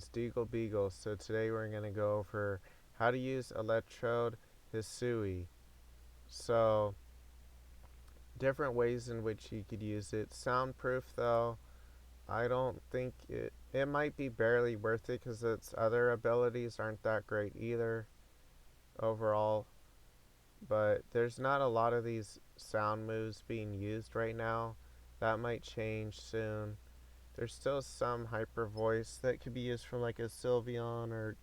is DeagleBeagle. So today we're going to go over how to use Electrode-Hisui. So different ways in which you could use it. Soundproof though, I don't think it might be barely worth it because its other abilities aren't that great either overall. But there's not a lot of these sound moves being used right now. That might change soon. There's still some hyper voice that could be used from like a Sylveon or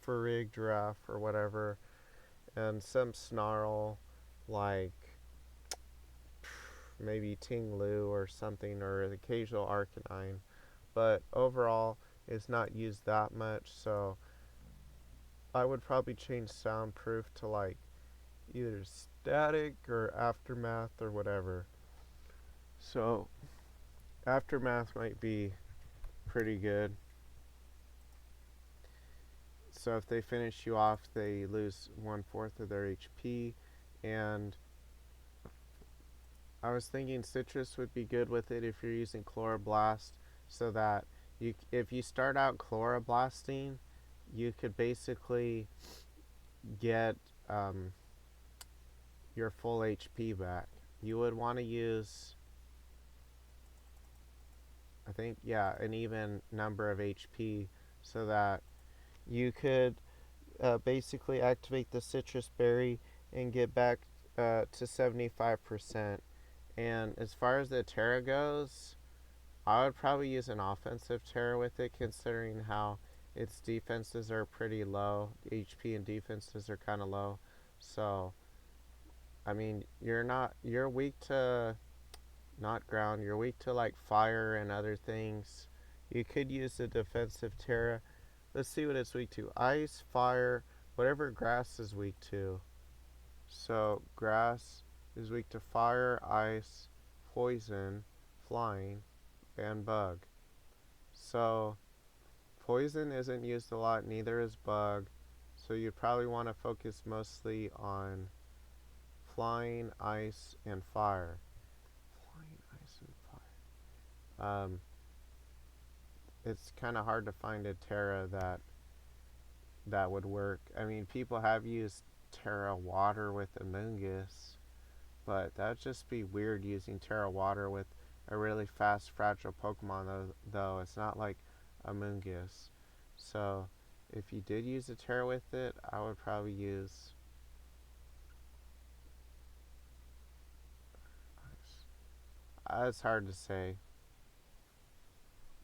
Rig Giraffe or whatever, and some snarl like maybe Ting Lu or something, or the occasional Arcanine. But overall, it's not used that much, so I would probably change soundproof to like either static or aftermath or whatever. So aftermath might be pretty good. So if they finish you off, they lose 1/4 of their HP. And I was thinking Citrus would be good with it if you're using Chloroblast, so that if you start out Chloroblasting, you could basically get your full HP back. You would want to use, I think, yeah, an even number of HP so that you could basically activate the Citrus Berry and get back to 75%. And as far as the Terra goes, I would probably use an offensive Terra with it, considering how its defenses are pretty low. HP and defenses are kind of low. So, I mean, you're weak to not ground, you're weak to like fire and other things. You could use a defensive Terra. Let's see what it's weak to. Ice, fire, whatever grass is weak to. So, grass is weak to fire, ice, poison, flying, and bug. So, poison isn't used a lot, neither is bug. So, you'd probably want to focus mostly on flying, ice, and fire. Flying, ice, and fire. It's kind of hard to find a Terra that would work. I mean, people have used Terra Water with Amoonguss, but that'd just be weird using Terra Water with a really fast, fragile Pokemon, though. It's not like Amoonguss. So, if you did use a Terra with it, I would probably use it's hard to say.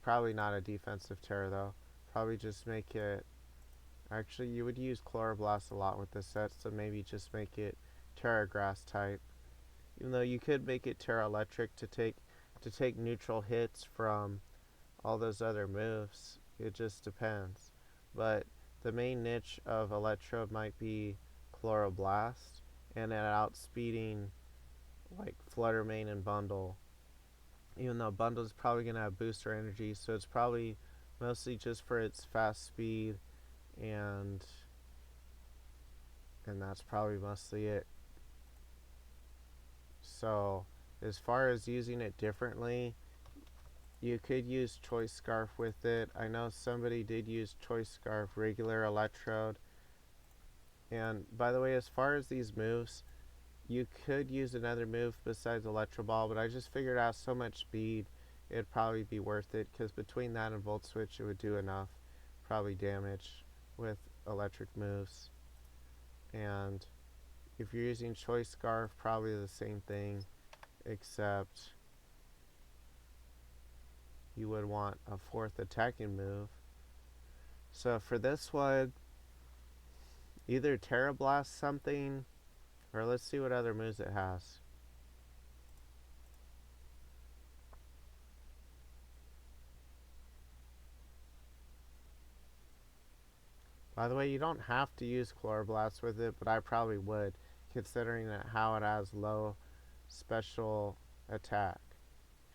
Probably not a defensive Terra, though. Probably just make it. Actually, you would use Chloroblast a lot with this set, so maybe just make it Terra Grass type. Even though you could make it Terra Electric to take neutral hits from all those other moves. It just depends. But the main niche of Electrode might be Chloroblast, and then outspeeding like Flutter Mane and Bundle. Even though Bundle is probably going to have booster energy, so it's probably mostly just for its fast speed, and that's probably mostly it. So as far as using it differently, you could use Choice Scarf with it. I know somebody did use Choice Scarf regular Electrode. And by the way, as far as these moves, you could use another move besides Electro Ball, but I just figured out so much speed, it'd probably be worth it, because between that and Volt Switch, it would do enough, probably damage with electric moves. And if you're using Choice Scarf, probably the same thing, except you would want a 4th attacking move. So for this one, either Terra Blast something, or let's see what other moves it has. By the way, you don't have to use Chloroblast with it, but I probably would, considering how it has low special attack.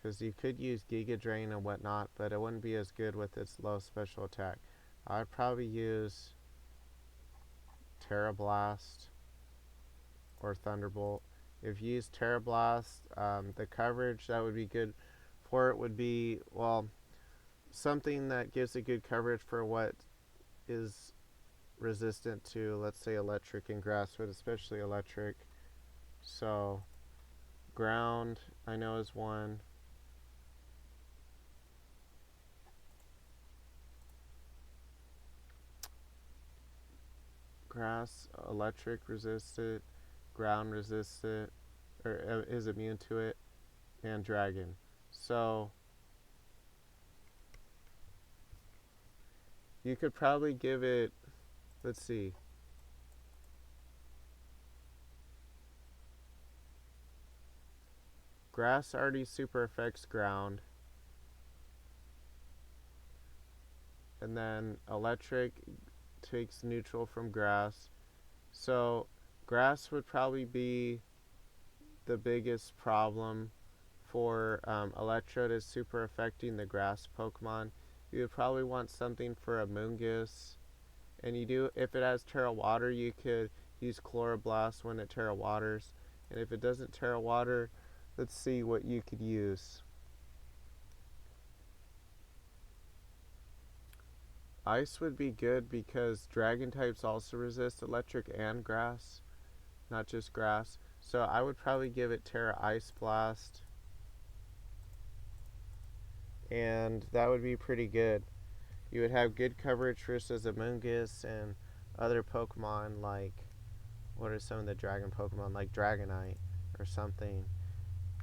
Because you could use Giga Drain and whatnot, but it wouldn't be as good with its low special attack. I'd probably use Terra Blast or Thunderbolt. If you use Terra Blast, the coverage that would be good for it would be, well, something that gives a good coverage for what is resistant to, let's say, electric and grass, but especially electric. So ground, I know, is one. Grass, electric resistant, ground resistant, or is immune to it, and dragon. So you could probably give it, let's see, grass already super affects ground, and then electric takes neutral from grass. So grass would probably be the biggest problem for Electrode is super affecting the grass Pokemon. You would probably want something for a Moongus. And you do, if it has Terra Water, you could use Chloroblast when it Terra Waters. And if it doesn't Terra Water, let's see what you could use. Ice would be good because Dragon types also resist electric and grass, not just grass. So I would probably give it Terra Ice Blast. And that would be pretty good. You would have good coverage versus Amoonguss and other Pokemon like, what are some of the dragon Pokemon, like Dragonite or something.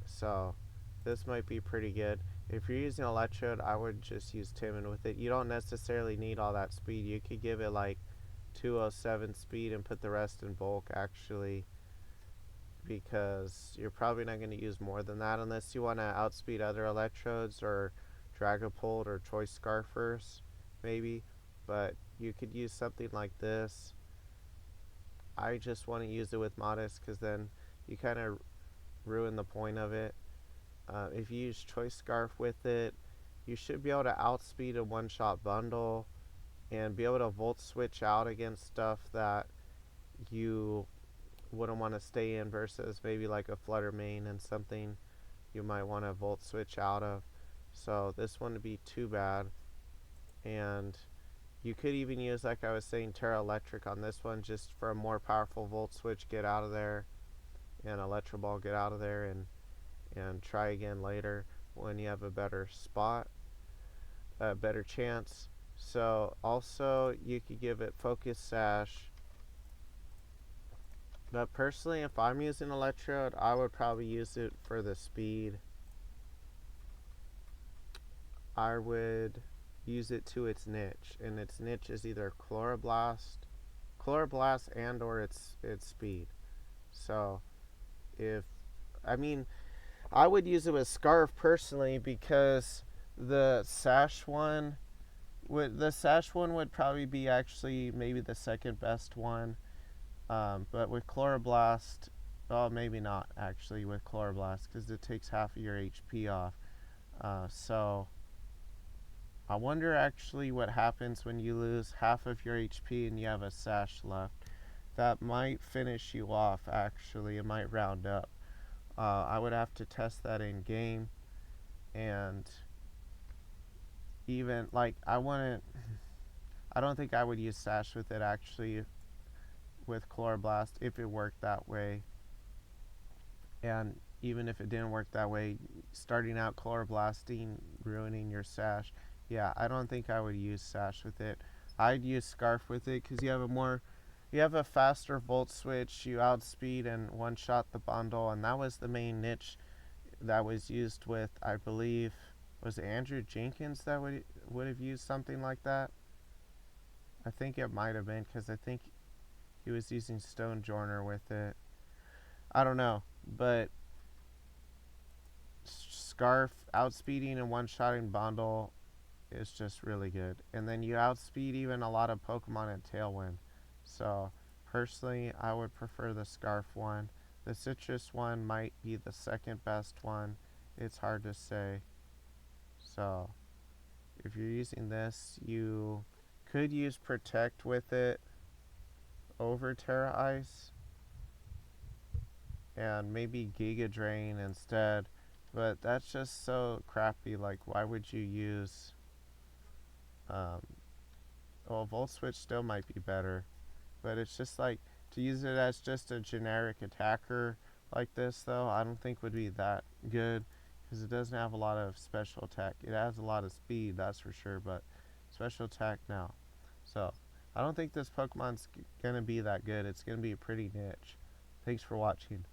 So this might be pretty good. If you're using Electrode, I would just use Timid with it. You don't necessarily need all that speed. You could give it like 207 speed and put the rest in bulk actually, because you're probably not going to use more than that unless you want to outspeed other Electrodes or Dragapult or Choice Scarfers maybe, but you could use something like this. I just want to use it with Modest because then you kind of ruin the point of it. If you use Choice Scarf with it, you should be able to outspeed a one-shot bundle and be able to Volt Switch out against stuff that you wouldn't want to stay in versus maybe like a Flutter Mane and something you might want to Volt Switch out of. So this wouldn't be too bad. And you could even use, like I was saying, Terra Electric on this one just for a more powerful Volt Switch, get out of there, and Electro Ball, get out of there, and try again later when you have a better spot, a better chance. So also you could give it Focus Sash. But personally, if I'm using Electrode, I would probably use it for the speed. I would use it to its niche, and its niche is either Chloroblast and or its speed. So if, I mean, I would use it with Scarf personally because the Sash one would probably be actually maybe the second best one. But with Chloroblast, oh, maybe not actually with Chloroblast because it takes half of your HP off. So I wonder actually what happens when you lose half of your HP and you have a Sash left. That might finish you off actually. It might round up. I would have to test that in game, and even like I don't think I would use Sash with it actually with Chloroblast if it worked that way. And even if it didn't work that way, starting out Chloroblasting, ruining your Sash, yeah, I don't think I would use Sash with it. I'd use Scarf with it because you have a faster Volt Switch, you outspeed and one-shot the bundle, and that was the main niche that was used with, I believe, was it Andrew Jenkins that would have used something like that? I think it might have been because I think he was using Stonjorner with it. I don't know, but Scarf outspeeding and one-shotting bundle is just really good. And then you outspeed even a lot of Pokemon in Tailwind. So personally, I would prefer the Scarf one. The Citrus one might be the second best one. It's hard to say. So if you're using this, you could use Protect with it over Terra Ice and maybe Giga Drain instead. But that's just so crappy. Like, why would you use Um, well, Volt Switch still might be better, but it's just like to use it as just a generic attacker like this, though, I don't think would be that good because it doesn't have a lot of special attack. It has a lot of speed, that's for sure, but special attack now. So, I don't think this Pokemon's gonna be that good. It's gonna be pretty niche. Thanks for watching.